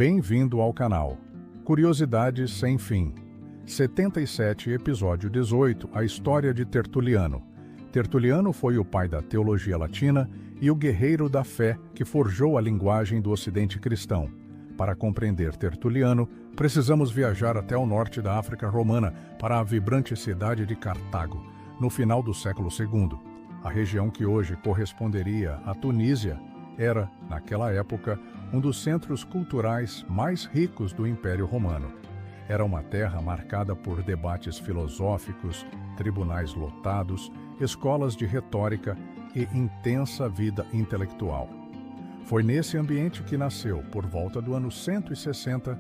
Bem-vindo ao canal Curiosidades Sem Fim. 77, episódio 18, a história de Tertuliano. Tertuliano foi o pai da teologia latina e o guerreiro da fé que forjou a linguagem do Ocidente cristão. Para compreender Tertuliano, precisamos viajar até o norte da África romana para a vibrante cidade de Cartago, no final do século II. A região que hoje corresponderia à Tunísia era, naquela época, um dos centros culturais mais ricos do Império Romano. Era uma terra marcada por debates filosóficos, tribunais lotados, escolas de retórica e intensa vida intelectual. Foi nesse ambiente que nasceu, por volta do ano 160,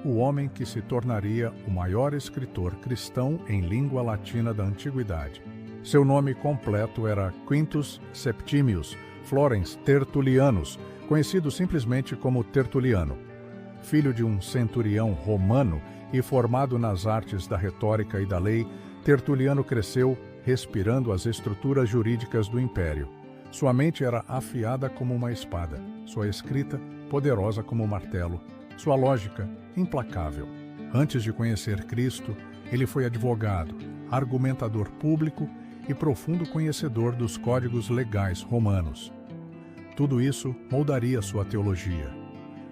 o homem que se tornaria o maior escritor cristão em língua latina da antiguidade. Seu nome completo era Quintus Septimius Florens Tertullianus, conhecido simplesmente como Tertuliano. Filho de um centurião romano e formado nas artes da retórica e da lei, Tertuliano cresceu respirando as estruturas jurídicas do império. Sua mente era afiada como uma espada, sua escrita poderosa como um martelo, sua lógica implacável. Antes de conhecer Cristo, ele foi advogado, argumentador público e profundo conhecedor dos códigos legais romanos. Tudo isso moldaria sua teologia.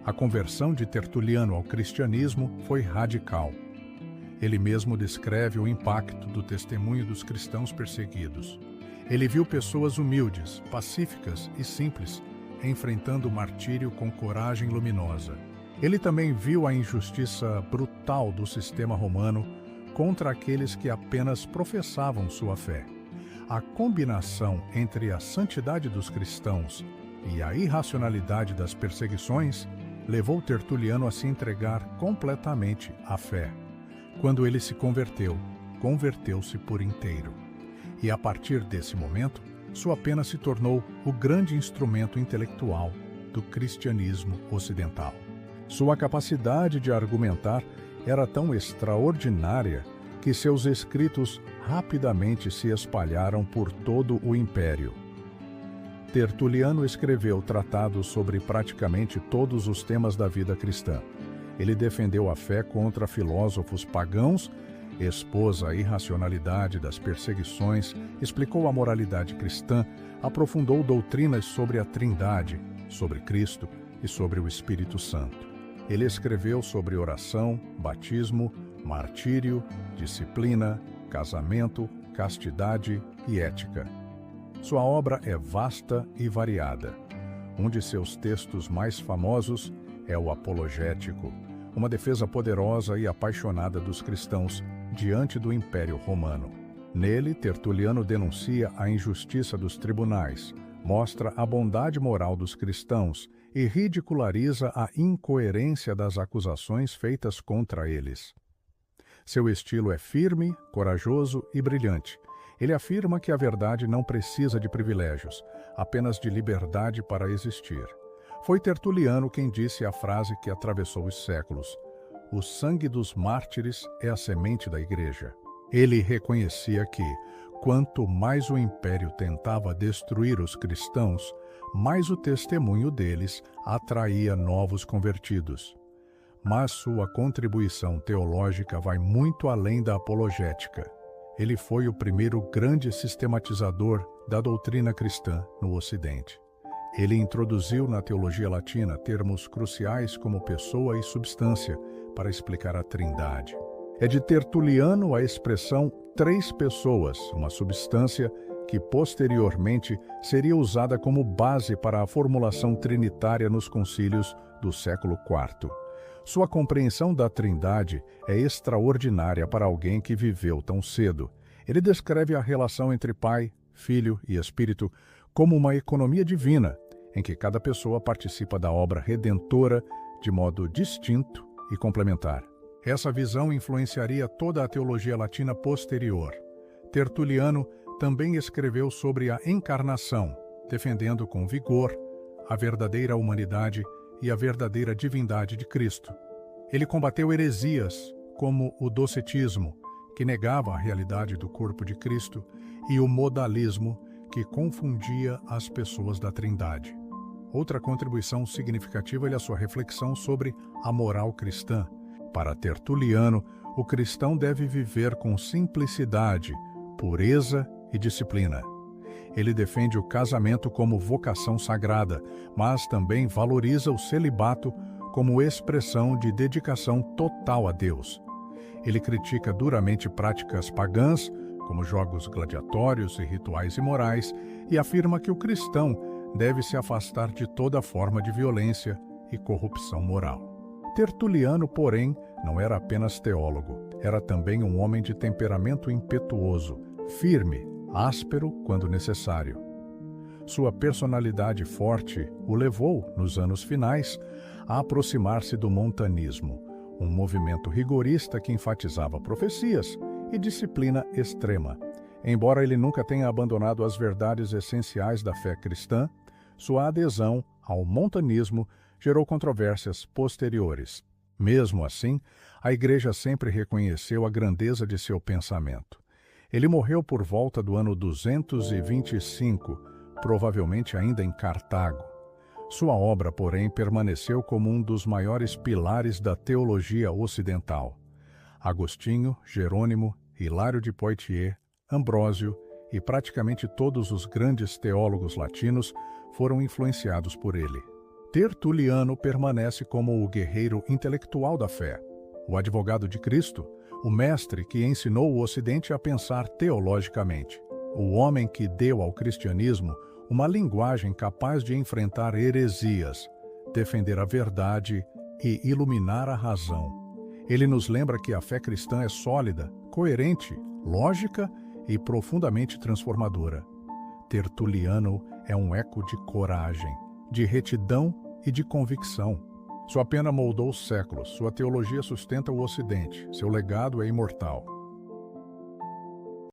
A conversão de Tertuliano ao cristianismo foi radical. Ele mesmo descreve o impacto do testemunho dos cristãos perseguidos. Ele viu pessoas humildes, pacíficas e simples, enfrentando o martírio com coragem luminosa. Ele também viu a injustiça brutal do sistema romano contra aqueles que apenas professavam sua fé. A combinação entre a santidade dos cristãos e a irracionalidade das perseguições levou Tertuliano a se entregar completamente à fé. Quando ele se converteu, converteu-se por inteiro. E a partir desse momento, sua pena se tornou o grande instrumento intelectual do cristianismo ocidental. Sua capacidade de argumentar era tão extraordinária que seus escritos rapidamente se espalharam por todo o império. Tertuliano escreveu tratados sobre praticamente todos os temas da vida cristã. Ele defendeu a fé contra filósofos pagãos, expôs a irracionalidade das perseguições, explicou a moralidade cristã, aprofundou doutrinas sobre a Trindade, sobre Cristo e sobre o Espírito Santo. Ele escreveu sobre oração, batismo, martírio, disciplina, casamento, castidade e ética. Sua obra é vasta e variada. Um de seus textos mais famosos é o Apologético, uma defesa poderosa e apaixonada dos cristãos diante do Império Romano. Nele, Tertuliano denuncia a injustiça dos tribunais, mostra a bondade moral dos cristãos e ridiculariza a incoerência das acusações feitas contra eles. Seu estilo é firme, corajoso e brilhante. Ele afirma que a verdade não precisa de privilégios, apenas de liberdade para existir. Foi Tertuliano quem disse a frase que atravessou os séculos: "O sangue dos mártires é a semente da Igreja." Ele reconhecia que, quanto mais o império tentava destruir os cristãos, mais o testemunho deles atraía novos convertidos. Mas sua contribuição teológica vai muito além da apologética. Ele foi o primeiro grande sistematizador da doutrina cristã no Ocidente. Ele introduziu na teologia latina termos cruciais como pessoa e substância para explicar a Trindade. É de Tertuliano a expressão três pessoas, uma substância que posteriormente seria usada como base para a formulação trinitária nos concílios do século IV. Sua compreensão da Trindade é extraordinária para alguém que viveu tão cedo. Ele descreve a relação entre Pai, Filho e Espírito como uma economia divina, em que cada pessoa participa da obra redentora de modo distinto e complementar. Essa visão influenciaria toda a teologia latina posterior. Tertuliano também escreveu sobre a encarnação, defendendo com vigor a verdadeira humanidade e a verdadeira divindade de Cristo. Ele combateu heresias, como o docetismo, que negava a realidade do corpo de Cristo, e o modalismo, que confundia as pessoas da Trindade. Outra contribuição significativa é a sua reflexão sobre a moral cristã. Para Tertuliano, o cristão deve viver com simplicidade, pureza e disciplina. Ele defende o casamento como vocação sagrada, mas também valoriza o celibato como expressão de dedicação total a Deus. Ele critica duramente práticas pagãs, como jogos gladiatórios e rituais imorais, e afirma que o cristão deve se afastar de toda forma de violência e corrupção moral. Tertuliano, porém, não era apenas teólogo, era também um homem de temperamento impetuoso, firme, áspero quando necessário. Sua personalidade forte o levou, nos anos finais, a aproximar-se do montanismo, um movimento rigorista que enfatizava profecias e disciplina extrema. Embora ele nunca tenha abandonado as verdades essenciais da fé cristã, sua adesão ao montanismo gerou controvérsias posteriores. Mesmo assim, a Igreja sempre reconheceu a grandeza de seu pensamento. Ele morreu por volta do ano 225, provavelmente ainda em Cartago. Sua obra, porém, permaneceu como um dos maiores pilares da teologia ocidental. Agostinho, Jerônimo, Hilário de Poitiers, Ambrósio e praticamente todos os grandes teólogos latinos foram influenciados por ele. Tertuliano permanece como o guerreiro intelectual da fé, o advogado de Cristo, o mestre que ensinou o Ocidente a pensar teologicamente, o homem que deu ao cristianismo uma linguagem capaz de enfrentar heresias, defender a verdade e iluminar a razão. Ele nos lembra que a fé cristã é sólida, coerente, lógica e profundamente transformadora. Tertuliano é um eco de coragem, de retidão e de convicção. Sua pena moldou séculos, sua teologia sustenta o Ocidente, seu legado é imortal.